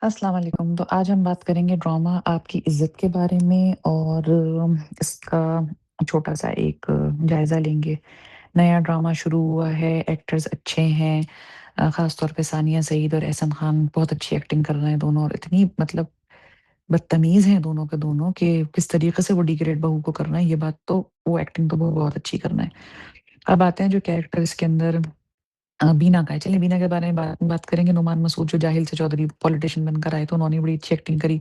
अस्सलाम वालेकुम। तो आज हम बात करेंगे ड्रामा आपकी इज़्ज़त के बारे में और इसका छोटा-सा एक जायज़ा लेंगे। नया ड्रामा शुरू हुआ है, एक्टर्स अच्छे हैं ख़ास तौर पे सानिया सईद और एहसन खान बहुत अच्छी एक्टिंग कर रहे हैं दोनों और इतनी मतलब बदतमीज़ हैं दोनों के दोनों कि किस तरीके से वो डी ग्रेड बहू को कर रहे हैं, ये बात तो वो एक्टिंग तो वो बहुत अच्छी कर रहे हैं। अब आते हैं जो कैरेक्टर इसके अंदर बीना का है। चलिए बीना के बारे में बात बात करेंगे। नुमान मसूद जो जाहिल से चौधरी पॉलिटिशियन बनकर आए थे, उन्होंने बड़ी अच्छी एक्टिंग करी।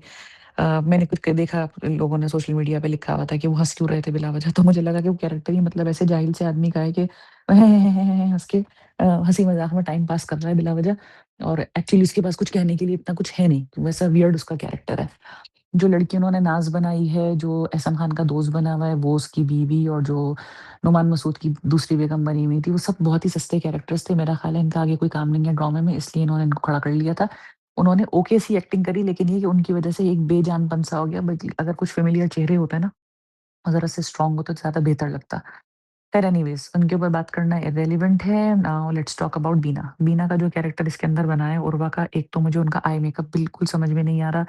मैंने कुछ क देखा लोगों ने सोशल मीडिया पे लिखा हुआ था कि वो हँस क्यों रहे थे बिला वजह, तो मुझे लगा कि वो कैरेक्टर ही मतलब ऐसे जाहिल से आदमी का है कि हँस के हँसी मज़ाक में टाइम पास कर रहा है बिला वजह और एक्चुअली उसके पास कुछ कहने के लिए इतना कुछ है नहीं, तो वैसा वियर्ड उसका कैरेक्टर है। जो लड़की उन्होंने नाज़ बनाई है, जो एहसन खान का दोस्त बना हुआ है, वो उसकी बीवी और जो नुमान मसूद की दूसरी बेगम बनी हुई थी, वो सब बहुत ही सस्ते कैरेक्टर्स थे। मेरा ख़्याल है इनका आगे कोई काम नहीं है ड्रामे में, इसलिए इन्होंने इनको खड़ा कर लिया था। उन्होंने ओके सी एक्टिंग करी, लेकिन ये कि उनकी वज़ह से एक बेजानपन-सा हो गया। बल्कि अगर कुछ फ़ेमिलियर चेहरे होते ना, और ज़रा से स्ट्रॉन्ग होते तो ज़्यादा बेहतर लगता। खैर एनीवेज़ उनके ऊपर बात करना इर्रेलेवेंट है। नाउ लेट्स टॉक अबाउट बीना। बीना का जो कैरेक्टर इसके अंदर बना है उर्वा का, एक तो मुझे उनका आई मेकअप बिल्कुल समझ में नहीं आ रहा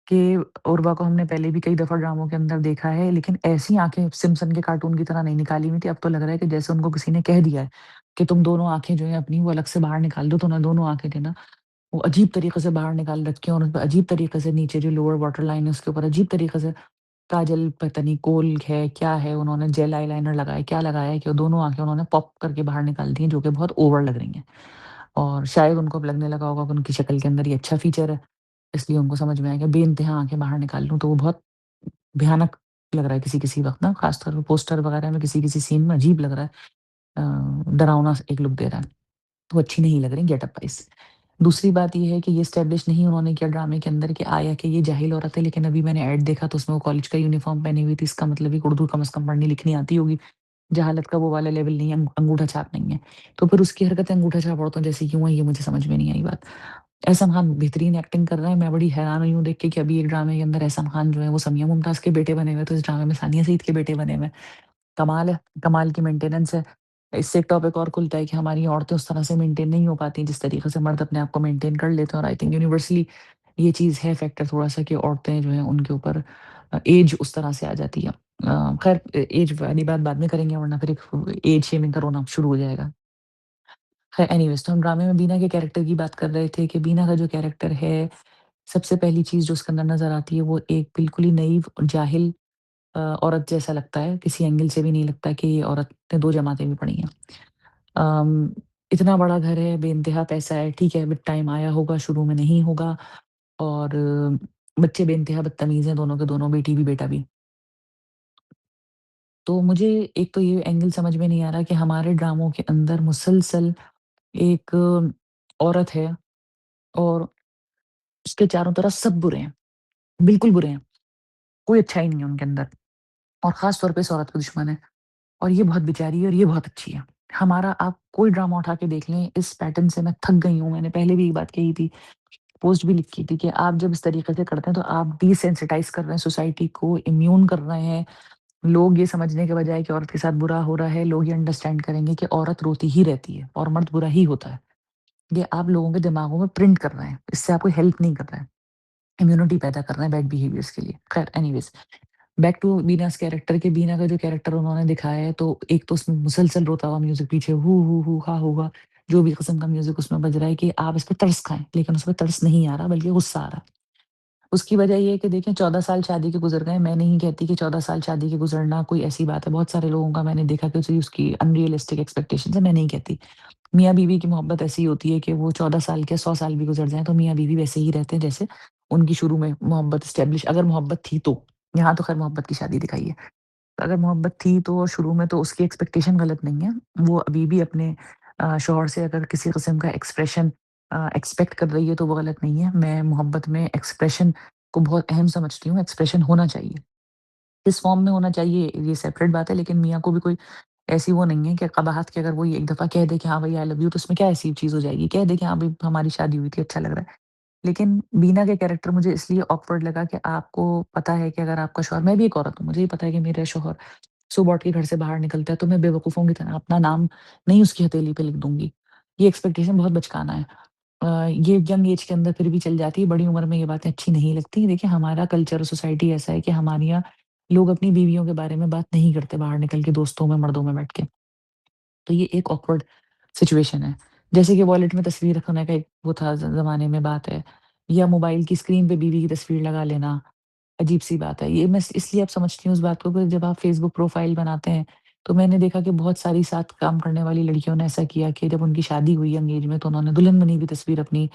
कि उर्वा को हमने पहले भी कई दफ़ा ड्रामों के अंदर देखा है, लेकिन ऐसी आँखें सिम्पसन के कार्टून की तरह नहीं निकाली हुई थी। अब तो लग रहा है कि जैसे उनको किसी ने कह दिया है कि तुम दोनों आँखें जो हैं अपनी वो अलग से बाहर निकाल दो, तो उन्हें दोनों आँखें थे ना, वो अजीब तरीके से बाहर निकाल रखी हैं और उसपे अजीब तरीके से नीचे जो लोअर वाटर लाइन है उसके ऊपर अजीब तरीके से काजल पता नहीं कोल है, क्या है, उन्होंने जेल आईलाइनर लगाया, क्या लगाया है कि वो दोनों आँखें उन्होंने पॉप करके बाहर निकाल दी हैं, जो कि बहुत ओवर लग रही हैं। और शायद उनको अब लगने लगा होगा कि उनकी शक्ल के अंदर ये अच्छा फीचर है, इसलिए उनको समझ में आया कि बेइंतहा आँखें बाहर निकाल लूँ, तो वो बहुत भयानक लग रहा है किसी-किसी वक़्त ना, ख़ासतौर पे पोस्टर वगैरह में किसी-किसी सीन में अजीब लग रहा है। डरावना सा एक लुक दे रहा है, तो अच्छी नहीं लग रही गेटअप वाइज़। दूसरी बात ये है कि ये एस्टेब्लिश नहीं उन्होंने किया ड्रामे के अंदर कि आया कि ये जाहिल औरत है, लेकिन अभी मैंने एड देखा तो उसमें वो कॉलेज का यूनिफ़ॉर्म पहनी हुई थी, इसका मतलब ये उर्दू कम से कम पढ़नी-लिखनी आती होगी। जहालत का वो वाला लेवल नहीं है, अंगूठा छाप नहीं है। तो फिर उसकी हरकतें अंगूठा छाप औरतों जैसी क्यों है, ये मुझे समझ में नहीं आई बात। एहसान खान बेहतरीन एक्टिंग कर रहे हैं, मैं बड़ी हैरान हुई हूँ देख के कि अभी एक ड्रामे के अंदर एहसान खान जो है वो समिया मुमताज़ के बेटे बने हुए हैं, तो इस ड्रामे में सानिया सईद के बेटे बने हुए हैं। कमाल है, कमाल की मेंटेनेंस है। इससे एक टॉपिक और खुलता है कि हमारी औरतें उस तरह से मेंटेन नहीं हो पाती जिस तरीके से मर्द अपने आप को मेंटेन कर लेते हैं, और आई थिंक यूनिवर्सली ये चीज़ है फैक्टर थोड़ा-सा कि औरतें जो हैं उनके ऊपर एज उस तरह से आ जाती है। खैर एज वाली बात बाद में करेंगे वरना फिर एक एज शेमिंग का रोना शुरू हो जाएगा। खैर एनीवेज़ तो हम ड्रामे में बीना के कैरेक्टर की बात कर रहे थे कि बीना का जो कैरेक्टर है, सबसे पहली चीज़ जो उसके अंदर नज़र आती है वो एक बिल्कुल ही नईव और जाहिल औरत जैसा लगता है, किसी एंगल से भी नहीं लगता कि ये औरत ने 2 जमातें भी पढ़ी हैं। अम, इतना बड़ा घर है, बेइंतहा पैसा है, ठीक है विद टाइम आया होगा, शुरू में नहीं होगा और बच्चे बेइंतहा बदतमीज़ हैं दोनों के दोनों, बेटी भी बेटा भी। तो मुझे एक तो ये एंगल समझ में नहीं आ रहा कि हमारे ड्रामों के अंदर मुसलसल एक औरत है और उसके चारों तरफ सब बुरे हैं, बिल्कुल बुरे हैं, कोई अच्छाई नहीं है उनके अंदर और ख़ास तौर पे इस औरत का दुश्मन है। और ये बहुत बेचारी है और ये बहुत अच्छी है। हमारा आप कोई ड्रामा उठा के देख लें, इस पैटर्न से मैं थक गई हूँ। मैंने पहले भी ये बात कही थी, पोस्ट भी लिखी थी कि आप जब इस तरीके से करते हैं तो आप डिसेंसिटाइज़ कर रहे हैं सोसाइटी को, इम्यून कर रहे हैं। लोग ये समझने के बजाय कि औरत के साथ बुरा हो रहा है, लोग ये अंडरस्टैंड करेंगे कि औरत रोती ही रहती है और मर्द बुरा ही होता है। ये आप लोगों के दिमागों में प्रिंट कर रहे हैं, इससे आपको हेल्प नहीं कर रहा है। इम्यूनिटी पैदा कर रहे हैं बैड बिहेवियर्स के लिए। खैर एनीवेज़ बैक टू बीनाज़ कैरेक्टर के बीना का जो कैरेक्टर उन्होंने दिखाया है, तो एक तो उसमें मुसलसल रोता हुआ म्यूज़िक पीछे हू, हा, हूहा, जो भी किस्म का म्यूज़िक उसमें बज रहा है कि आप इस पे तरस खाएँ, लेकिन उस पे तरस नहीं आ रहा बल्कि गुस्सा आ रहा है। उसकी वजह ये है कि देखिए 14 साल शादी के गुज़र गए, मैं नहीं कहती कि 14 साल शादी के गुज़रना कोई ऐसी बात है, बहुत सारे लोगों का मैंने देखा कि उसी उसकी अनरियलिस्टिक एक्सपेक्टेशंस है, मैं नहीं कहती। मियाँ-बीवी की मोहब्बत ऐसी होती है कि वो 14 साल क्या 100 साल भी गुज़र जाएँ तो मियाँ-बीवी वैसे ही रहते हैं जैसे उनकी शुरू में मोहब्बत एस्टेब्लिश अगर मोहब्बत थी तो। यहाँ तो खैर मोहब्बत की शादी दिखाई है। अगर मोहब्बत थी तो शुरू में तो उसकी एक्सपेक्टेशन गलत नहीं है। वो अभी भी अपने शौहर से अगर किसी किस्म का एक्सप्रेशन एक्सपेक्ट कर रही है तो वो गलत नहीं है। मैं मोहब्बत में एक्सप्रेशन को बहुत अहम समझती हूँ, एक्सप्रेशन होना चाहिए। किस फ़ॉर्म में होना चाहिए ये सेपरेट बात है, लेकिन मियाँ को भी कोई ऐसी वो नहीं है कि क़बाहत कि अगर वो ये एक दफ़ा कह दे कि हाँ, भई आई लव यू तो उसमें क्या ऐसी चीज़ हो जाएगी? कह दे कि हाँ, भई हमारी शादी हुई थी, अच्छा लग रहा है। लेकिन बीना के कैरेक्टर मुझे इसलिए ऑकवर्ड लगा कि आपको पता है कि अगर आपका शौहर मैं भी एक औरत हूँ, मुझे भी पता है कि मेरा शौहर सुबह उठ के घर से बाहर निकलता है, तो मैं बेवकूफ़ों की तरह अपना नाम नहीं उसकी हथेली पे लिख दूँगी। ये एक्सपेक्टेशन बहुत बचकाना है। ये यंग एज के अंदर फिर भी चल जाती है, बड़ी उम्र में ये बातें अच्छी नहीं लगती। देखिए, हमारा कल्चर और सोसाइटी ऐसा है कि हमारे यहाँ लोग अपनी बीवियों के बारे में बात नहीं करते बाहर निकल के दोस्तों में, मर्दों में बैठ के। तो ये एक ऑकवर्ड सिचुएशन है। जैसे कि वॉलेट में तस्वीर रखने का एक वो था ज़माने में बात है, या मोबाइल की स्क्रीन पे बीवी की तस्वीर लगा लेना, अजीब-सी बात है। ये मैं इसलिए अब समझती हूँ इस बात को कि जब आप फ़ेसबुक प्रोफ़ाइल बनाते हैं, तो मैंने देखा कि बहुत सारी साथ काम करने वाली लड़कियों ने ऐसा किया कि जब उनकी शादी हुई यंग एज में, तो उन्होंने दुल्हन बनी हुई तस्वीर अपनी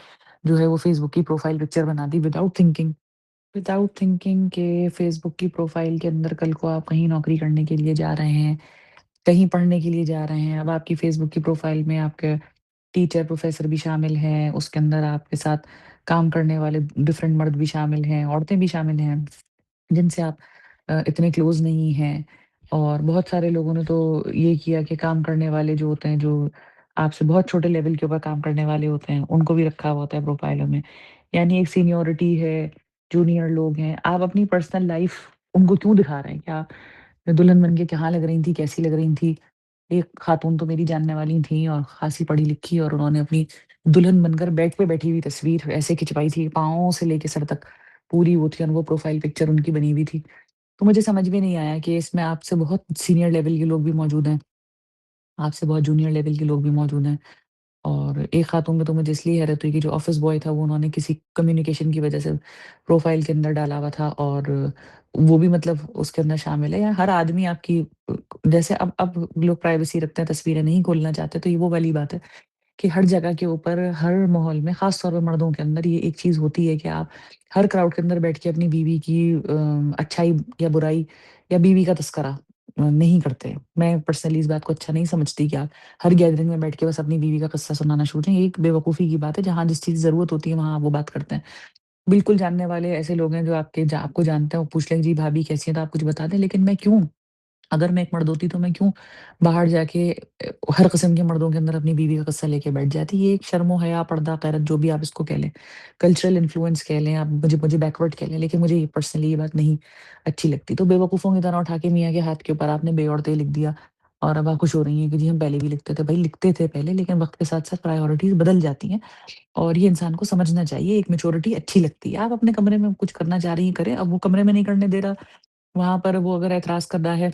जो है वो फ़ेसबुक की प्रोफ़ाइल पिक्चर बना दी विदाउट थिंकिंग के फ़ेसबुक की प्रोफ़ाइल के अंदर कल को आप कहीं नौकरी करने के लिए जा रहे हैं, कहीं पढ़ने के लिए जा रहे हैं। अब आपकी फ़ेसबुक की प्रोफ़ाइल में आपके टीचर, प्रोफ़ेसर भी शामिल हैं, उसके अंदर आपके साथ काम करने वाले डिफरेंट मर्द भी शामिल हैं, औरतें भी शामिल हैं। जिनसे आप इतने क्लोज़ नहीं हैं। और बहुत सारे लोगों ने तो ये किया कि काम करने वाले जो होते हैं, जो आपसे बहुत छोटे लेवल के ऊपर काम करने वाले होते हैं, उनको भी रखा हुआ होता है प्रोफ़ाइलों में। यानी एक सीनियॉरिटी है, जूनियर लोग हैं, आप अपनी पर्सनल लाइफ़ उनको क्यों दिखा रहे हैं? क्या दुल्हन बन के कहाँ लग रही थी, कैसी लग रही थी? एक खातून तो मेरी जानने वाली थीं और ख़ासी पढ़ी-लिखी, और उन्होंने अपनी दुल्हन बनकर बेड पे बैठी हुई तस्वीर ऐसे खिंचवाई थी, पाँव से लेके सर तक पूरी वो थी, और वो प्रोफ़ाइल पिक्चर उनकी बनी हुई थी। तो मुझे समझ में नहीं आया कि इसमें आपसे बहुत सीनियर लेवल के लोग भी मौजूद हैं, आपसे बहुत जूनियर लेवल के लोग भी मौजूद हैं। और एक खातून में तो मुझे इसलिए हैरत हुई कि जो ऑफ़िस बॉय था, वो उन्होंने किसी कम्युनिकेशन की वज़ह से प्रोफ़ाइल के अंदर डाला हुआ था, और वो भी मतलब उसके अंदर शामिल है। या हर आदमी आपकी जैसे अब लोग प्राइवेसी रखते हैं, तस्वीरें नहीं खोलना चाहते, तो ये वो वाली बात है कि हर जगह के ऊपर, हर माहौल में, ख़ास तौर पे मर्दों के अंदर ये एक चीज़ होती है कि आप हर क्राउड के अंदर बैठ के अपनी बीवी की अच्छाई या बुराई या बीवी का तज़किरा नहीं करते। मैं पर्सनली इस बात को अच्छा नहीं समझती कि आप हर गैदरिंग में बैठ के बस अपनी बीवी का किस्सा सुनाना शुरू करें। ये एक बेवकूफ़ी की बात है, जहाँ जिस चीज़ की ज़रूरत होती है, वहाँ आप वो बात करते हैं। बिल्कुल जानने वाले ऐसे लोग हैं जो आपको जानते हैं, वो पूछ लें, "जी, भाभी कैसी हैं?" तो आप कुछ बता दें, लेकिन मैं क्यों? अगर मैं एक मर्द होती तो मैं क्यों बाहर जाके हर किस्म के मर्दों के अंदर अपनी बीवी का किस्सा लेके बैठ जाती। ये एक शर्म-ओ-हया, पर्दा, गैरत, जो भी आप इसको कह लें, कल्चरल इन्फ्लुएंस कह लें, आप मुझे मुझे बैकवर्ड कह लें, लेकिन मुझे ये पर्सनली ये बात नहीं अच्छी लगती। तो बेवकूफ़ों की तरह उठा के मियाँ के हाथ के ऊपर आपने बे-औरतें लिख दिया, और अब आप खुश हो रही हैं कि जी हम पहले भी लिखते थे। भई लिखते थे पहले, लेकिन वक़्त के साथ-साथ प्रायोरिटीज़ बदल जाती हैं, और ये इंसान को समझना चाहिए। एक मैच्योरिटी अच्छी लगती है। आप अपने कमरे में कुछ करना चाह रही हैं, करें। अब वो कमरे में नहीं करने दे रहा, वहाँ पर वो अगर ऐतराज़ कर रहा है,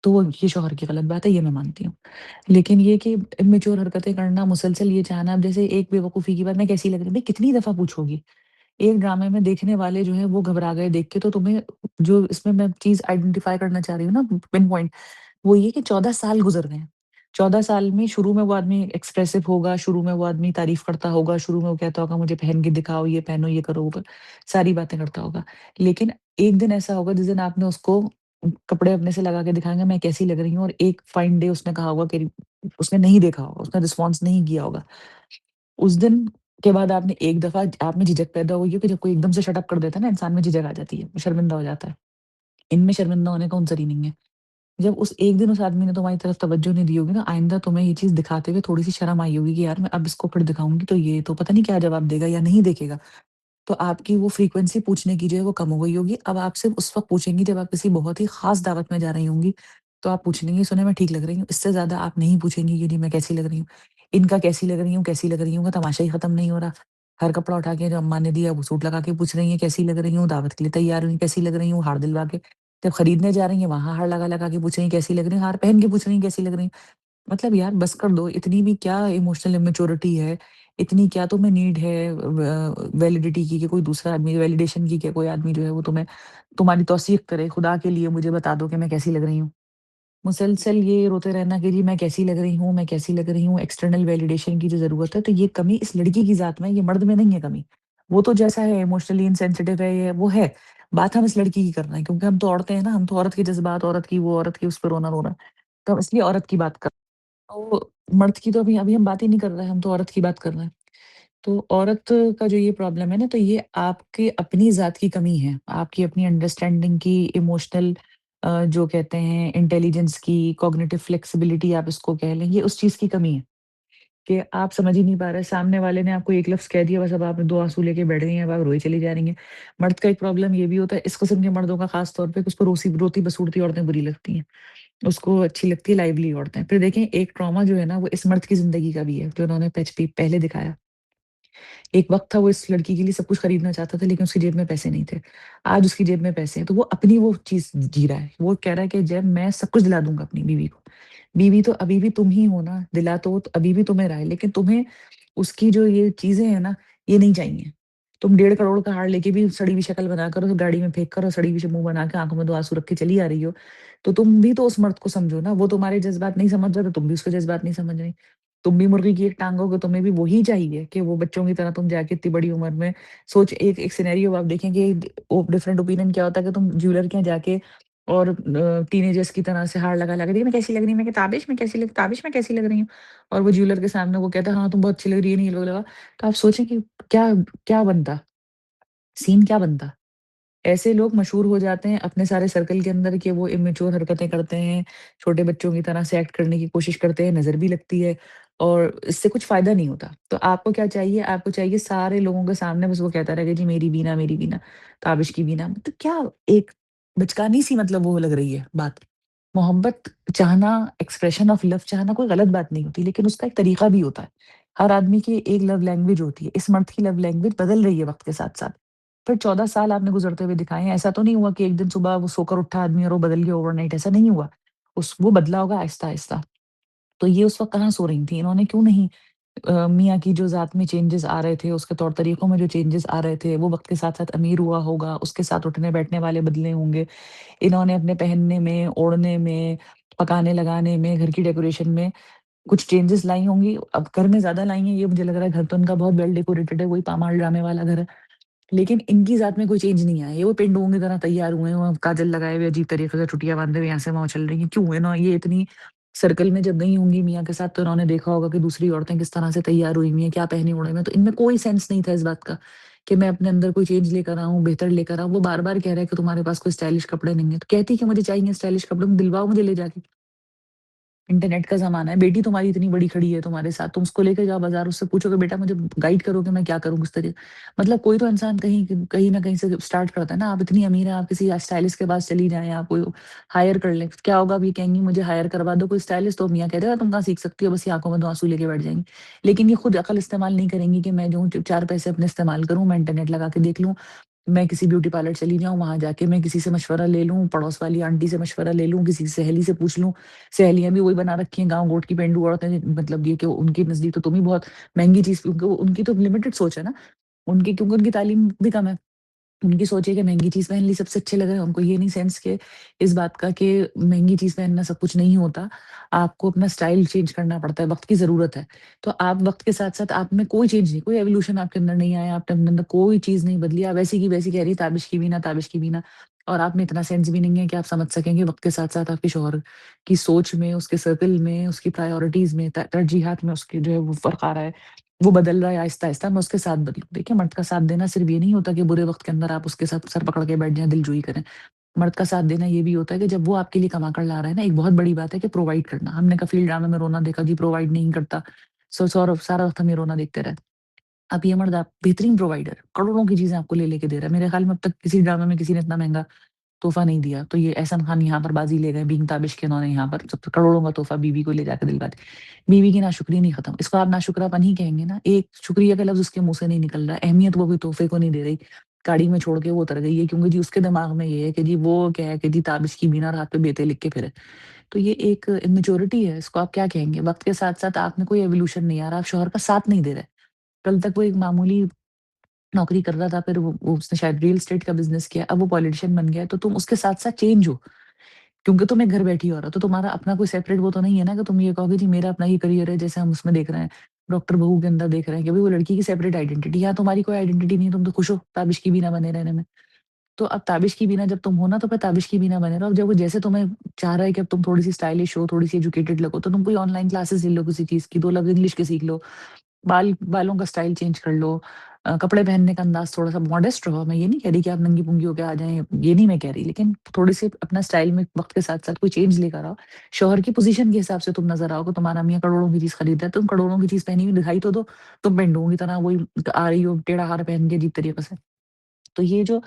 तो वो ये शौहर की गलत बात है, ये मैं मानती हूँ। लेकिन ये कि इम्मैच्योर हरकतें करना, मुसलसल ये चाहना, अब जैसे एक बेवकूफ़ी की बात, मैं कैसी लग रही हूँ? भई कितनी दफ़ा पूछोगी? एक ड्रामे में देखने वाले जो हैं वो घबरा गए देख के, तो तुम्हें जो इसमें मैं चीज़ आइडेंटिफ़ाई करना चाह रही हूँ ना, पिन पॉइंट, वो ये कि 14 साल गुज़र गए हैं। 14 साल में शुरू में वो आदमी एक्सप्रेसिव होगा, शुरू में वो आदमी तारीफ़ करता होगा, शुरू में वो कहता होगा मुझे पहन के दिखाओ, ये पहनो, ये करो, वो करो, सारी बातें करता होगा। लेकिन एक दिन ऐसा होगा जिस दिन आपने उसको कपड़े अपने से लगा के दिखाएँगे, मैं कैसी लग रही हूँ, और एक फाइन डे उसने कहा होगा कि उसने नहीं देखा होगा, उसने रिस्पॉन्स नहीं किया होगा। उस दिन के बाद आपने एक दफ़ा आप में झिझक पैदा हुई है कि जब कोई एकदम से शट अप कर देता है ना, इंसान में झिझक आ जाती है, शर्मिंदा हो जाता है। इनमें शर्मिंदा होने का उनसर ही नहीं है। जब उस एक दिन उस आदमी ने तुम्हारी तरफ तवज्जो नहीं दी होगी ना, आइंदा तुम्हें ये चीज़ दिखाते हुए थोड़ी-सी शर्म आई होगी कि यार मैं अब इसको फिर दिखाऊँगी तो ये तो पता नहीं क्या जवाब देगा या नहीं देखेगा। तो आपकी वो फ्रीक्वेंसी पूछने की जो है वो कम हो गई होगी। अब आप सिर्फ़ उस वक़्त पूछेंगी जब आप किसी बहुत ही ख़ास दावत में जा रही होंगी, तो आप पूछ लेंगी, सुने मैं ठीक लग रही हूँ। इससे ज़्यादा आप नहीं पूछेंगी कि जी मैं कैसी लग रही हूँ। इनका कैसी लग रही हूँ का तमाशा ही ख़त्म नहीं हो रहा। हर कपड़ा उठा के जो अम्मा ने दिया वो सूट लगा के पूछ रही हैं कैसी लग रही हूँ, दावत के लिए तैयार हुई कैसी लग रही हूँ, हार दिलवा के। जब खरीदने जा रही हैं वहाँ हार लगा-लगा के पूछ रही हैं कैसी लग रही हूँ, हार पहन के पूछ रही हैं कैसी लग रही हूँ। मतलब यार बस कर दो, इतनी भी क्या इमोशनल इमैच्योरिटी है, इतनी क्या तुम्हें नीड है वैलिडिटी की कि कोई दूसरा आदमी वैलिडेशन की कि कोई आदमी जो है वो तुम्हें तुम्हारी तौसीक़ करे, खुदा के लिए मुझे बता दो कि मैं कैसी लग रही हूँ। मुसलसल ये रोते रहना कि जी मैं कैसी लग रही हूँ, मैं कैसी लग रही हूँ, एक्सटर्नल वैलिडेशन की जो ज़रूरत है, तो ये कमी इस लड़की की ज़ात में है, ये मर्द में नहीं है कमी। वो तो जैसा है इमोशनली इनसेंसिटिव है, ये वो है। बात हम इस लड़की की कर रहे हैं क्योंकि हम तो औरतें हैं ना, हम तो औरत के जज़्बात, औरत की वो, औरत की उस पे रोना-रोना, तो हम इसलिए औरत की बात कर, तो मर्द की तो अभी अभी हम बात ही नहीं कर रहे हैं, हम तो औरत की बात कर रहे हैं। तो औरत का जो ये प्रॉब्लम है ना, तो ये आपके अपनी ज़ात की कमी है। आपकी अपनी अंडरस्टैंडिंग की, इमोशनल जो कहते हैं इंटेलिजेंस की, कॉग्निटिव फ्लेक्सिबिलिटी आप इसको कह लें, ये उस चीज़ की कमी है कि आप समझ ही नहीं पा रहे। सामने वाले ने आपको एक लफ्ज़ कह दिया, बस अब आप 2 आँसू लेके बैठ गई हैं, अब आप रोई चली जा रही हैं। मर्द का एक प्रॉब्लम ये भी होता है, इस किस्म के मर्दों का ख़ास तौर पे कि उसको रोती-बसूड़ती औरतें बुरी लगती हैं। उसको अच्छी लगती है लाइवली औरतें। फिर देखें एक ट्रॉमा जो है ना, वो इस मर्द की ज़िंदगी का भी है, जो उन्होंने पहले दिखाया। एक वक़्त था वो इस लड़की के लिए सब कुछ खरीदना चाहता था लेकिन उसकी जेब में पैसे नहीं थे। आज उसकी जेब में पैसे हैं, तो वो अपनी वो चीज़ जी रहा है। वो कह रहा है कि जब मैं सब कुछ दिला दूँगा अपनी बीवी को। बीवी तो अभी भी तुम ही हो ना, दिला तो वो तो अभी भी तुम्हें रहा है, लेकिन तुम्हें उसकी जो ये चीज़ें हैं ना, ये नहीं चाहिए। तुम 1.5 करोड़ का हार लेके भी सड़ी हुई शक्ल बनाकर उस गाड़ी में फेंक कर और सड़ी हुई मुँह बना के आँखों में 2 आँसू रख के चली आ रही हो, तो तुम भी तो उस मर्द को समझो ना, वो तुम्हारे जज़्बात नहीं समझ रहा तो तुम भी उसके जज़्बात नहीं समझ रही। तुम भी मुर्गी की एक टाँग हो, तुम्हें भी वही चाहिए कि वो बच्चों की तरह तुम जाके इतनी बड़ी उम्र में सोच एक एक सिनेरियो आप देखें कि ओ डिफरेंट ओपिनियन क्या होता है कि तुम ज्वेलर के यहाँ जाके और टीनेजर्स की तरह से हार लगा-लगा देखिए मैं कैसी लग रही हूँ? मैं कहा ताबिश में कैसी लग रही हूँ? और वो ज्वेलर के सामने वो कहता है, "हाँ, तुम बहुत अच्छी लग रही है, ये लगा।" तो आप सोचें कि क्या क्या बनता? सीन क्या बनता? ऐसे लोग मशहूर हो जाते हैं अपने सारे सर्कल के अंदर कि वो इमेच्योर हरकतें करते हैं, छोटे बच्चों की तरह से एक्ट करने की कोशिश करते हैं, नज़र भी लगती है और इससे कुछ फ़ायदा नहीं होता। तो आपको क्या चाहिए? आपको चाहिए सारे लोगों के सामने बस वो कहता रहेगा जी मेरी बीना, ताबिश की बीना। तो क्या एक बचकानी-सी मतलब वो लग रही है बात। मोहब्बत चाहना, एक्सप्रेशन ऑफ लव चाहना कोई गलत बात नहीं होती, लेकिन उसका एक तरीका भी होता है। हर आदमी की एक लव लैंग्वेज होती है। इस मर्द की लव लैंग्वेज बदल रही है वक़्त के साथ-साथ। फिर 14 साल आपने गुज़रते हुए दिखाए हैं। ऐसा तो नहीं हुआ कि एक दिन सुबह वो सोकर उठा आदमी और वो बदल गया ओवरनाइट, ऐसा नहीं हुआ। उस वो बदला होगा आहिस्ता-आहिस्ता। तो ये उस वक़्त कहाँ सो रही थी? इन्होंने क्यों नहीं मियाँ की जो ज़ात में चेंजेज़ आ रहे थे, उसके तौर-तरीकों में जो चेंजेज़ आ रहे थे, वो वक़्त के साथ-साथ अमीर हुआ होगा, उसके साथ उठने-बैठने वाले बदले होंगे। इन्होंने अपने पहनने में, ओढ़ने में, पकाने-लगाने में, घर की डेकोरेशन में कुछ चेंजेज़ लाई होंगी। अब घर में ज़्यादा लाई हैं, ये मुझे लग रहा है घर तो उनका बहुत वेल डेकोरेटेड है, वही पामाल ड्रामे वाला घर है। लेकिन इनकी ज़ात में कोई चेंज नहीं आया। ये वो पेंडुओं की तरह तैयार हुए हैं, वहाँ काजल लगाए हुए अजीब तरीके से चुटिया बाँधे हुए यहाँ से वहाँ चल रही हैं। क्यों? है ना, ये इतनी सर्कल में जब गई होंगी मियाँ के साथ तो इन्होंने देखा होगा कि दूसरी औरतें किस तरह से तैयार हुई हुई हैं, क्या पहने ओढ़े हुए हैं। तो इनमें कोई सेंस नहीं था इस बात का कि मैं अपने अंदर कोई चेंज लेकर आऊँ, बेहतर लेकर आऊँ। वो बार-बार कह रहा है कि तुम्हारे पास कोई स्टाइलिश कपड़े नहीं है। तो कहती कि मुझे चाहिए स्टाइलिश कपड़े, दिलवाओ मुझे ले जाके। इंटरनेट का ज़माना है, बेटी तुम्हारी इतनी बड़ी खड़ी है तुम्हारे साथ, तुम उसको लेके जाओ बाज़ार, उससे पूछो कि बेटा मुझे गाइड करो कि मैं क्या करूँ किस तरह मतलब कोई तो इंसान कहीं कहीं न कहीं से स्टार्ट करता है ना, आप इतनी अमीर हैं, आप किसी स्टाइलिस्ट के पास चली जाएँ, आप कोई हायर कर लें, क्या होगा, अब ये कहेंगी मुझे हायर करवा दो कोई स्टाइलिस्ट, तो मियाँ कह देगा तुम कहाँ सीख सकती हो, बस ये आँखों में 2 आँसू लेके बैठ जाएँगी। लेकिन ये खुद अकल इस्तेमाल नहीं करेंगी कि मैं जो हूँ 4 पैसे अपने इस्तेमाल करूँ, मैं इंटरनेट लगा के देख लूँ, मैं किसी ब्यूटी पार्लर चली जाऊँ, वहाँ जाके मैं किसी से मशवरा ले लूँ, पड़ोस वाली आंटी से मशवरा ले लूँ, किसी सहेली से पूछ लूँ। सहेलियाँ भी वही बना रखी हैं, गाँव गोट की पेंडुआ औरतें मतलब ये कि उनके नज़दीक तो तुम ही बहुत महँगी चीज़ उनको उनकी तो लिमिटेड सोच है ना, उनकी क्योंकि उनकी तालीम भी कम है। उनकी सोच है कि महँगी चीज़ पहन ली सबसे अच्छे लग रहे हैं, उनको ये नहीं सेंस कि इस बात का कि महँगी चीज़ पहनना सब कुछ नहीं होता। आपको अपना स्टाइल चेंज करना पड़ता है, वक़्त की ज़रूरत है। तो आप वक़्त के साथ-साथ आप में कोई चेंज नहीं, कोई एवोल्यूशन आपके अंदर नहीं आया, आपने अपने अंदर कोई चीज़ नहीं बदली, आप वैसी की वैसी कह रही हैं ताबिश की बीना और आप में इतना सेंस भी नहीं है कि आप समझ सकें कि वक़्त के साथ-साथ आपके शौहर की सोच में, उसके सर्कल में, उसकी प्रायोरिटीज़ में, तरजीहात में उसके जो है वो फ़र्क आ रहा है। वो बदल रहा है आहिस्ता-आहिस्ता, मैं उसके साथ बदलूँ। देखिए, मर्द का साथ देना सिर्फ़ ये नहीं होता कि बुरे वक़्त के अंदर आप उसके साथ सर पकड़ के बैठ जाएँ, दिलजोई करें। मर्द का साथ देना ये भी होता है कि जब वो आपके लिए कमा कर ला रहा है ना, एक बहुत बड़ी बात है कि प्रोवाइड करना। हमने कफ़ील ड्रामे में रोना देखा जी प्रोवाइड नहीं करता, सो सौरभ सारा वक़्त हम ये रोना देखते रहे। अब ये मर्द आप बेहतरीन प्रोवाइडर, करोड़ों की चीज़ें आपको ले-ले के दे रहा है। मेरे ख़्याल में अब तक किसी ड्रामे में किसी ने इतना महँगा तोहफ़ा नहीं दिया। तो ये एहसान खान यहाँ पर बाज़ी ले गए, बीइंग ताबिश के उन्होंने यहाँ पर सब करोड़ों का तोहफ़ा बीवी को ले जाके दिलवा दिया। बीवी की नाशुक्री नहीं खत्म, इसको आप नाशुकरापन ही कहेंगे ना, एक शुक्रिया का लफ्ज़ उसके मुँह से नहीं निकल रहा है, अहमियत वो भी तोहफ़े को नहीं दे रही, गाड़ी में छोड़ के वो उतर गई है क्योंकि जी उसके दिमाग में ये है कि जी वो क्या है कि जी ताबिश की बिना रात पे बेते लिख के फिरे। तो ये एक इमैच्योरिटी है, इसको आप क्या कहेंगे? वक़्त के साथ-साथ आप में कोई एवोल्यूशन नहीं आ रहा, आप शौहर का साथ नहीं दे रहे। कल तक वो एक मामूली नौकरी कर रहा था, फिर वो उसने शायद रियल एस्टेट का बिज़नेस किया, अब वो पॉलिटिशियन बन गया है, तो तुम उसके साथ-साथ चेंज हो। क्योंकि तुम एक घर बैठी हो रहा हो, तो तुम्हारा अपना कोई सेपरेट वो तो नहीं है ना कि तुम ये कहोगे जी मेरा अपना ये करियर है, जैसे हम उसमें देख रहे हैं, डॉक्टर बहू के अंदर देख रहे हैं कि भई वो लड़की की सेपरेट आइडेंटिटी है, यहाँ तुम्हारी कोई आइडेंटिटी नहीं है, तुम तो खुश हो ताबिश की बिना बने रहने में। तो अब ताबिश की बिना जब तुम हो ना, तो फिर ताबिश की बिना बने रहो। अब जब वो जैसे तुम्हें चाह रहा है कि अब तुम थोड़ी-सी स्टाइलिश हो, थोड़ी-सी एजुकेटेड लगो, तो तुम कोई ऑनलाइन क्लासेस ले लो किसी चीज़ की, 2 लफ्ज़ इंग्लिश के सीख लो। बालों का स्टाइल चेंज कर लो। कपड़े पहनने का अंदाज़ थोड़ा-सा मॉडेस्ट रहो। मैं ये नहीं कह रही कि आप नंगी-पुंगी होके आ जाएँ, ये नहीं मैं कह रही। लेकिन थोड़ी-सी अपना स्टाइल में वक़्त के साथ-साथ कोई चेंज लेकर आओ। शौहर की पोज़ीशन के हिसाब से तुम नज़र आओ कि तुम्हारा मियाँ करोड़ों की चीज़ खरीद रहा है, तुम करोड़ों की चीज़ पहनी हुई दिखाई तो दो। तुम पेंडुओं की तरह वही आ रही हो टेढ़ा हार पहन के अजीब तरीके से। तो ये जो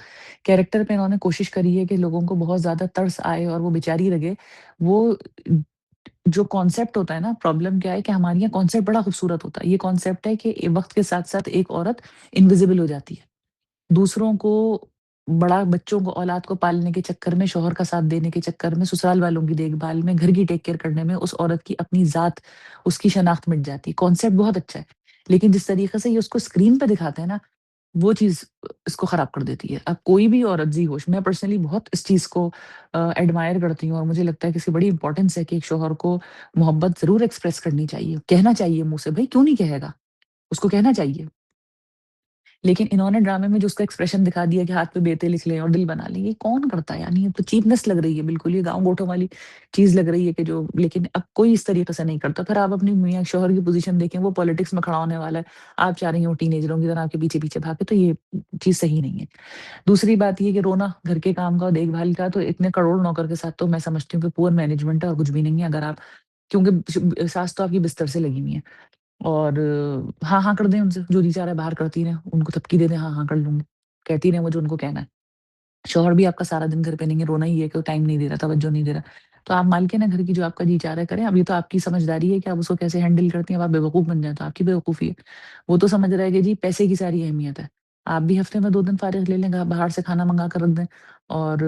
कैरेक्टर पे इन्होंने कोशिश करी है कि लोगों को बहुत ज़्यादा तरस आए और वो बेचारी लगे, वो जो कॉन्सेप्ट होता है ना, प्रॉब्लम क्या है कि हमारे यहाँ कॉन्सेप्ट बड़ा खूबसूरत होता है। ये कॉन्सेप्ट है कि वक़्त के साथ-साथ एक औरत इनविजिबल हो जाती है। दूसरों को बड़ा बच्चों को औलाद को पालने के चक्कर में, शौहर का साथ देने के चक्कर में, ससुराल वालों की देखभाल में, घर की टेक केयर करने में उस औरत की अपनी ज़ात, उसकी शनाख्त मिट जाती है। कॉन्सेप्ट बहुत अच्छा है, लेकिन जिस तरीके से ये उसको स्क्रीन पे दिखाते हैं ना, वो चीज़ इसको ख़राब कर देती है। अब कोई भी औरत ज़ी-होश मैं पर्सनली बहुत इस चीज़ को एडमायर करती हूँ और मुझे लगता है कि इसकी बड़ी इम्पोर्टेंस है कि एक शौहर को मोहब्बत ज़रूर एक्सप्रेस करनी चाहिए, कहना चाहिए मुँह से, भई क्यों नहीं कहेगा? उसको कहना चाहिए। लेकिन इन्होंने ड्रामे में जो उसका एक्सप्रेशन दिखा दिया कि हाथ पे बेटे लिख लें और दिल बना लें, ये कौन करता है? यानी ये तो चीपनेस लग रही है बिल्कुल, ये गाँव-गोठों वाली चीज़ लग रही है कि जो लेकिन अब कोई इस तरीके से नहीं करता। फिर आप अपनी मियाँ शौहर की पोज़ीशन देखें, वो पॉलिटिक्स में खड़ा होने वाला है, आप चाह रही हो टीनेजरों की तरह आपके पीछे-पीछे भागे, तो ये चीज़ सही नहीं है। दूसरी बात ये कि रोना घर के काम का और देखभाल का तो इतने करोड़ नौकर के साथ तो मैं समझती हूँ कि पुअर मैनेजमेंट है और कुछ भी नहीं है। अगर आप क्योंकि सास तो आपकी बिस्तर से लगी हुई हैं। और हाँ, हाँ कर दें उनसे, जो जी चाह रहा है बाहर करती रहें, उनको थपकी दे दें, हाँ, हाँ कर लूँगी। कहती रहें वो जो उनको कहना है। शौहर भी आपका सारा दिन घर पे नहीं है, रोना ही है कि वो टाइम नहीं दे रहा, तवज्जो नहीं दे रहा। तो आप मालकिन हैं घर की, जो आपका जी चाह रहा है करें। अब ये तो आपकी समझदारी है कि आप उसको कैसे हैंडल करती हैं। अब आप बेवकूफ़ बन जाएँ तो आपकी बेवकूफ़ी है। वो तो समझ रहा है कि जी पैसे की सारी अहमियत है। आप भी हफ्ते में 2 दिन फ़ारिग ले लें, बाहर से खाना मँगा कर रख दें और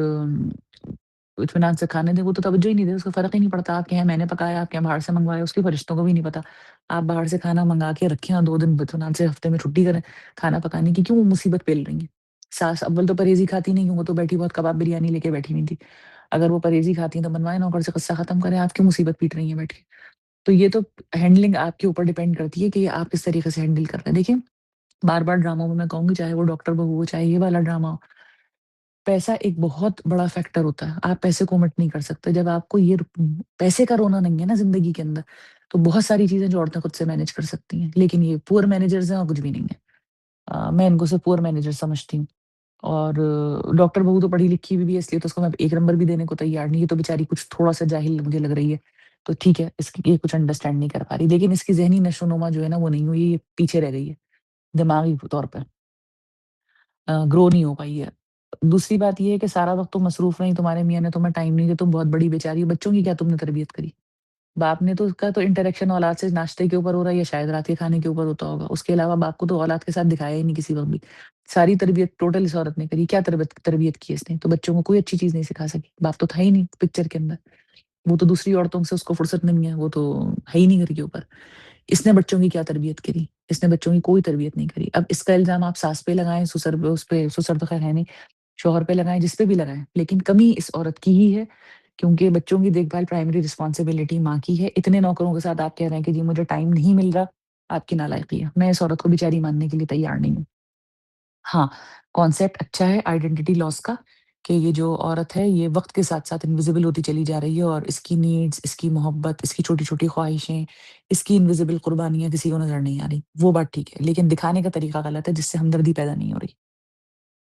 इत्मीनान से खाने दें, वो तो तवज्जो ही नहीं दे, उसको फ़र्क ही नहीं पड़ता आपके यहाँ मैंने पकाया, आपके यहाँ बाहर से मँगवाया, उसके फरिश्तों को भी नहीं पता। आप बाहर से खाना मँगा के रखें और 2 दिन इत्मीनान से हफ्ते में छुट्टी करें, खाना पकाने की, क्यों वो मुसीबत पेल रही हैं? सास अव्वल तो परहेज़ी खाती नहीं, वो तो बैठी बहुत कबाब बिरयानी लेके बैठी हुई थी। अगर वो परहेज़ी खाती हैं तो बनवाएँ नौकर से किस्सा खत्म करें, आप क्यों मुसीबत पीट रही हैं बैठ के? तो ये तो हैंडलिंग आपके ऊपर डिपेंड करती है कि आप किस तरीके से हैंडल कर रहे हैं। देखिए, बार-बार ड्रामों में मैं कहूँगी चाहे वो डॉक्टर बहू हो, चाहे ये वाला ड्रामा हो, पैसा एक बहुत बड़ा फैक्टर होता है। आप पैसे को ओमिट नहीं कर सकते। जब आपको ये पैसे का रोना नहीं है ना ज़िंदगी के अंदर, तो बहुत सारी चीज़ें जो औरतें खुद से मैनेज कर सकती हैं। लेकिन ये पुअर मैनेजर्स हैं और कुछ भी नहीं है। मैं इनको सिर्फ़ पुअर मैनेजर समझती हूँ। और डॉक्टर बहू तो पढ़ी-लिखी हुई भी है, इसलिए तो उसको मैं 1 नंबर भी देने को तैयार नहीं। ये तो बेचारी कुछ थोड़ा-सा जाहिल मुझे लग रही है। तो ठीक है, इसकी ये कुछ अंडरस्टैंड नहीं कर पा रही। लेकिन इसकी ज़हनी नशो-नुमा जो है ना, वो नहीं हुई, ये पीछे रह गई है, दिमागी तौर पे। ग्रो नहीं हो पाई है। दूसरी बात ये है कि सारा वक़्त तुम मसरूफ़ रही, तुम्हारे मियाँ ने तुम्हें टाइम नहीं दिया, तुम बहुत बड़ी बेचारी हो, बच्चों की क्या तुमने तरबियत करी? बाप ने तो उसका तो इंटरेक्शन औलाद से नाश्ते के ऊपर हो रहा है या शायद रात के खाने के ऊपर होता होगा। उसके अलावा बाप को तो औलाद के साथ दिखाया ही नहीं किसी वक़्त भी। सारी तरबियत टोटल इस औरत ने करी। क्या तरबियत तरबियत की इसने? तो बच्चों को कोई अच्छी चीज़ नहीं सिखा सकी। बाप तो था ही नहीं पिक्चर के अंदर। वो तो दूसरी औरतों से उसको फ़ुर्सत नहीं है, वो तो है ही नहीं घर के ऊपर। इसने बच्चों की क्या तरबियत करी? इसने बच्चों की कोई तरबियत नहीं करी। अब इसका इल्ज़ाम आप सास पे लगाएँ, ससुर पे उस पे ससुर तो ख़ैर है नहीं, शौहर पे लगाएँ, जिस पे भी लगाएँ, लेकिन कमी इस औरत की ही है, क्योंकि बच्चों की देखभाल प्राइमरी रिस्पॉन्सिबिलिटी माँ की है। इतने नौकरों के साथ आप कह रहे हैं कि जी मुझे टाइम नहीं मिल रहा, आपकी नालायकी है। मैं इस औरत को बेचारी मानने के लिए तैयार नहीं हूँ। हाँ, कॉन्सेप्ट अच्छा है आइडेंटिटी लॉस का कि ये जो औरत है, ये वक़्त के साथ-साथ इनविज़िबल होती चली जा रही है और इसकी नीड्स, इसकी मोहब्बत, इसकी छोटी-छोटी ख़्वाहिशें, इसकी इनविज़िबल कुर्बानियाँ किसी को नज़र नहीं आ रही। वो बात ठीक है, लेकिन दिखाने का तरीका गलत है जिससे हमदर्दी पैदा नहीं हो रही।